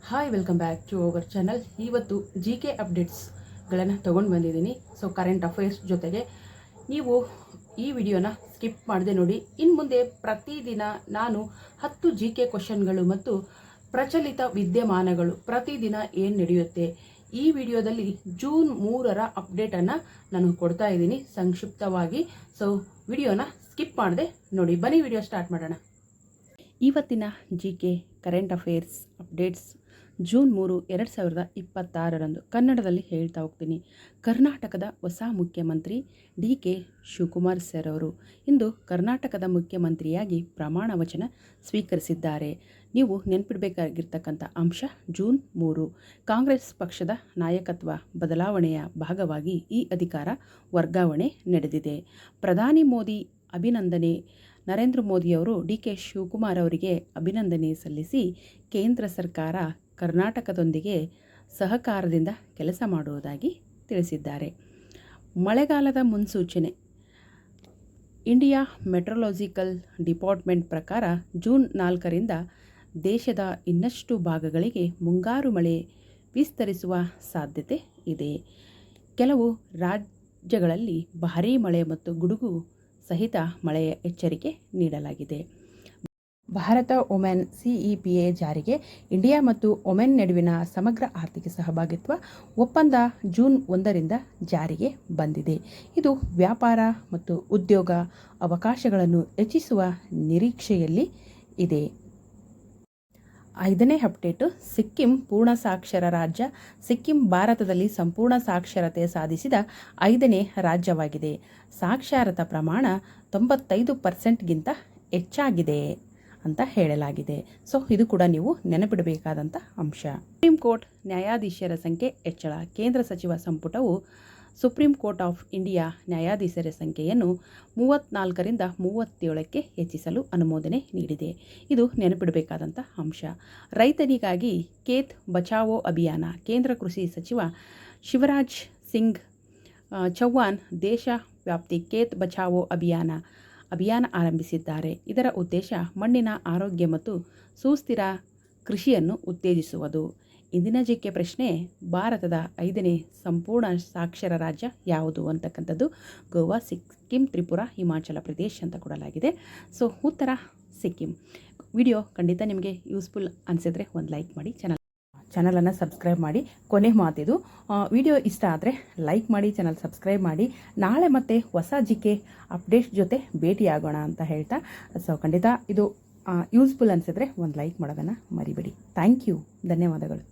Hi, welcome back to our channel. ಇವತ್ತು G K ಅಪ್ಡೇಟ್ಸ್ಗಳನ್ನು ತೊಗೊಂಡು ಬಂದಿದ್ದೀನಿ. ಸೊ ಕರೆಂಟ್ ಅಫೇರ್ಸ್ ಜೊತೆಗೆ ನೀವು ಈ ವಿಡಿಯೋನ ಸ್ಕಿಪ್ ಮಾಡದೆ ನೋಡಿ. ಇನ್ನು ಮುಂದೆ ಪ್ರತಿದಿನ ನಾನು 10 ಜಿ ಕೆ ಕ್ವಶನ್ಗಳು ಮತ್ತು ಪ್ರಚಲಿತ ವಿದ್ಯಮಾನಗಳು ಪ್ರತಿದಿನ ಏನು ನಡೆಯುತ್ತೆ ಈ ವಿಡಿಯೋದಲ್ಲಿ ಜೂನ್ 3ರ ಅಪ್ಡೇಟನ್ನು ನಾನು ಕೊಡ್ತಾ ಇದ್ದೀನಿ ಸಂಕ್ಷಿಪ್ತವಾಗಿ. ಸೊ ವಿಡಿಯೋನ ಸ್ಕಿಪ್ ಮಾಡದೆ ನೋಡಿ. ಬನ್ನಿ ವಿಡಿಯೋ ಸ್ಟಾರ್ಟ್ ಮಾಡೋಣ. ಇವತ್ತಿನ G K current affairs updates June 3, 2026 ಕನ್ನಡದಲ್ಲಿ ಹೇಳ್ತಾ ಹೋಗ್ತೀನಿ. ಕರ್ನಾಟಕದ ಹೊಸ ಮುಖ್ಯಮಂತ್ರಿ ಡಿ ಕೆ ಶಿವಕುಮಾರ್ ಸರ್ ಅವರು ಇಂದು ಕರ್ನಾಟಕದ ಮುಖ್ಯಮಂತ್ರಿಯಾಗಿ ಪ್ರಮಾಣ ವಚನ ಸ್ವೀಕರಿಸಿದ್ದಾರೆ. ನೀವು ನೆನಪಿಡಬೇಕಾಗಿರ್ತಕ್ಕಂಥ ಅಂಶ ಜೂನ್ 3 ಕಾಂಗ್ರೆಸ್ ಪಕ್ಷದ ನಾಯಕತ್ವ ಬದಲಾವಣೆಯ ಭಾಗವಾಗಿ ಈ ಅಧಿಕಾರ ವರ್ಗಾವಣೆ ನಡೆದಿದೆ. ಪ್ರಧಾನಿ ಮೋದಿ ಅಭಿನಂದನೆ. ನರೇಂದ್ರ ಮೋದಿಯವರು ಡಿ ಕೆ ಶಿವಕುಮಾರ್ ಅವರಿಗೆ ಅಭಿನಂದನೆ ಸಲ್ಲಿಸಿ ಕೇಂದ್ರ ಸರ್ಕಾರ ಕರ್ನಾಟಕದೊಂದಿಗೆ ಸಹಕಾರದಿಂದ ಕೆಲಸ ಮಾಡುವುದಾಗಿ ತಿಳಿಸಿದ್ದಾರೆ. ಮಳೆಗಾಲದ ಮುನ್ಸೂಚನೆ. ಇಂಡಿಯಾ ಮೆಟ್ರೊಲಾಜಿಕಲ್ ಡಿಪಾರ್ಟ್ಮೆಂಟ್ ಪ್ರಕಾರ ಜೂನ್ 4ರಿಂದ ದೇಶದ ಇನ್ನಷ್ಟು ಭಾಗಗಳಿಗೆ ಮುಂಗಾರು ಮಳೆ ವಿಸ್ತರಿಸುವ ಸಾಧ್ಯತೆ ಇದೆ. ಕೆಲವು ರಾಜ್ಯಗಳಲ್ಲಿ ಭಾರೀ ಮಳೆ ಮತ್ತು ಗುಡುಗು ಸಹಿತ ಮಳೆಯ ಎಚ್ಚರಿಕೆ ನೀಡಲಾಗಿದೆ. ಭಾರತ ಒಮೆನ್ CEPA ಜಾರಿಗೆ. ಇಂಡಿಯಾ ಮತ್ತು ಒಮೆನ್ ನಡುವಿನ ಸಮಗ್ರ ಆರ್ಥಿಕ ಸಹಭಾಗಿತ್ವ ಒಪ್ಪಂದ ಜೂನ್ 1ರಿಂದ ಜಾರಿಗೆ ಬಂದಿದೆ. ಇದು ವ್ಯಾಪಾರ ಮತ್ತು ಉದ್ಯೋಗ ಅವಕಾಶಗಳನ್ನು ಹೆಚ್ಚಿಸುವ ನಿರೀಕ್ಷೆಯಲ್ಲಿ ಇದೆ. 5ನೇ ಅಪ್ಡೇಟು. ಸಿಕ್ಕಿಂ ಪೂರ್ಣ ಸಾಕ್ಷರ ರಾಜ್ಯ. ಸಿಕ್ಕಿಂ ಭಾರತದಲ್ಲಿ ಸಂಪೂರ್ಣ ಸಾಕ್ಷರತೆ ಸಾಧಿಸಿದ 5ನೇ ರಾಜ್ಯವಾಗಿದೆ. ಸಾಕ್ಷರತಾ ಪ್ರಮಾಣ 95%ಗಿಂತ ಹೆಚ್ಚಾಗಿದೆ ಅಂತ ಹೇಳಲಾಗಿದೆ. ಸೊ ಇದು ಕೂಡ ನೀವು ನೆನಪಿಡಬೇಕಾದಂಥ ಅಂಶ. ಸುಪ್ರೀಂ ಕೋರ್ಟ್ ನ್ಯಾಯಾಧೀಶರ ಸಂಖ್ಯೆ ಹೆಚ್ಚಳ. ಕೇಂದ್ರ ಸಚಿವ ಸಂಪುಟವು ಸುಪ್ರೀಂ ಕೋರ್ಟ್ ಆಫ್ ಇಂಡಿಯಾ ನ್ಯಾಯಾಧೀಶರ ಸಂಖ್ಯೆಯನ್ನು 34ರಿಂದ 37ಕ್ಕೆ ಹೆಚ್ಚಿಸಲು ಅನುಮೋದನೆ ನೀಡಿದೆ. ಇದು ನೆನಪಿಡಬೇಕಾದಂಥ ಅಂಶ. ರೈತರಿಗಾಗಿ ಖೇತ್ ಬಚಾವೋ ಅಭಿಯಾನ. ಕೇಂದ್ರ ಕೃಷಿ ಸಚಿವ ಶಿವರಾಜ್ ಸಿಂಗ್ ಚೌಹಾಣ್ ದೇಶ ವ್ಯಾಪ್ತಿ ಖೇತ್ ಬಚಾವೋ ಅಭಿಯಾನ ಆರಂಭಿಸಿದ್ದಾರೆ. ಇದರ ಉದ್ದೇಶ ಮಣ್ಣಿನ ಆರೋಗ್ಯ ಮತ್ತು ಸುಸ್ಥಿರ ಕೃಷಿಯನ್ನು ಉತ್ತೇಜಿಸುವುದು. ಇಂದಿನ ಜಿಕೆ ಪ್ರಶ್ನೆ, ಭಾರತದ 5ನೇ ಸಂಪೂರ್ಣ ಸಾಕ್ಷರ ರಾಜ್ಯ ಯಾವುದು ಅಂತಕ್ಕಂಥದ್ದು. ಗೋವಾ, ಸಿಕ್ಕಿಂ, ತ್ರಿಪುರಾ, ಹಿಮಾಚಲ ಪ್ರದೇಶ್ ಅಂತ ಕೊಡಲಾಗಿದೆ. ಸೊ ಉತ್ತರ ಸಿಕ್ಕಿಂ. ವಿಡಿಯೋ ಖಂಡಿತ ನಿಮಗೆ ಯೂಸ್ಫುಲ್ ಅನಿಸಿದ್ರೆ ಒಂದು ಲೈಕ್ ಮಾಡಿ, ಚಾನಲನ್ನು ಸಬ್ಸ್ಕ್ರೈಬ್ ಮಾಡಿ. ಕೊನೆ ಮಾತಿದು, ವಿಡಿಯೋ ಇಷ್ಟ ಆದರೆ ಲೈಕ್ ಮಾಡಿ, ಚಾನಲ್ ಸಬ್ಸ್ಕ್ರೈಬ್ ಮಾಡಿ. ನಾಳೆ ಮತ್ತೆ ಹೊಸ ಜಿಕೆ ಅಪ್ಡೇಟ್ಸ್ ಜೊತೆ ಭೇಟಿಯಾಗೋಣ ಅಂತ ಹೇಳ್ತಾ, ಸೊ ಖಂಡಿತ ಇದು ಯೂಸ್ಫುಲ್ ಅನಿಸಿದ್ರೆ ಒಂದು ಲೈಕ್ ಮಾಡೋದನ್ನು ಮರಿಬೇಡಿ. ಥ್ಯಾಂಕ್ ಯು, ಧನ್ಯವಾದಗಳು.